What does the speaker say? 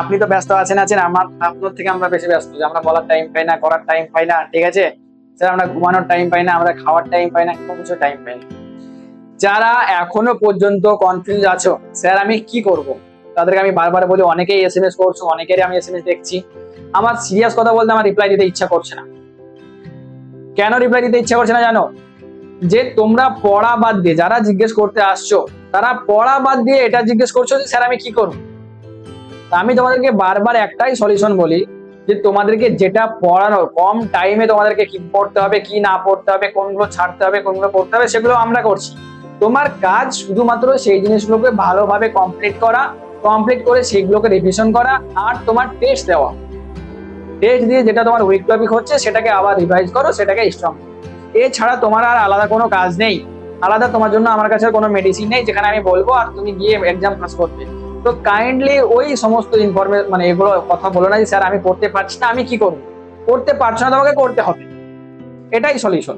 আপনি তো ব্যস্ত আছেন আপনার থেকে আমরা বেশি ব্যস্ত, যে আমরা বলার টাইম পাই না, করার টাইম পাই না, ঠিক আছে স্যার। আমরা ঘুমানোর টাইম পাই না, আমরা খাওয়ার টাইম পাই না, কোনো কিছু টাইম পাই না। যারা এখনো পর্যন্ত কনফিউজ আছো স্যার আমি কি করব, তাদেরকে আমি বারবার বলি, অনেকেই এসএমএস করছো, অনেকেরই আমি এসএমএস দেখছি। আমার সিরিয়াস কথা বলতে আমার রিপ্লাই দিতে ইচ্ছা করছে না। কেন রিপ্লাই দিতে ইচ্ছা করছে না জানো? যে তোমরা পড়া বাদ দিয়ে, যারা জিজ্ঞেস করতে আসছো তারা পড়া বাদ দিয়ে এটা জিজ্ঞেস করছো যে স্যার আমি কি করব। আমি তোমাদেরকে বারবার একটাই সলিউশন বলি, যে তোমাদেরকে যেটা পড়ানোর, কম টাইমে তোমাদেরকে কি পড়তে হবে, কি না পড়তে হবে, কোনগুলো ছাড়তে হবে, কোনগুলো পড়তে হবে, সেগুলো আমরা করছি। তোমার কাজ শুধুমাত্র সেই জিনিসগুলোকে ভালোভাবে কমপ্লিট করা, কমপ্লিট করে সেগুলোকে রিভিশন করা, আর তোমার টেস্ট দেওয়া। টেস্ট দিয়ে যেটা তোমার উইক টপিক হচ্ছে সেটাকে আবার রিভাইজ করো, সেটাকে স্ট্রং। এছাড়া তোমার আর আলাদা কোনো কাজ নেই। আলাদা তোমার জন্য আমার কাছে কোনো মেডিসিন নেই যেখানে আমি বলবো আর তুমি গিয়ে এক্সাম পাস করবে। তো কাইন্ডলি ওই সমস্ত ইনফরমেশন, মানে এগুলো কথা বলো না যে স্যার আমি করতে পারছি না, আমি কি করবো। করতে পারছো না, তোমাকে করতে হবে, এটাই সলিউশন।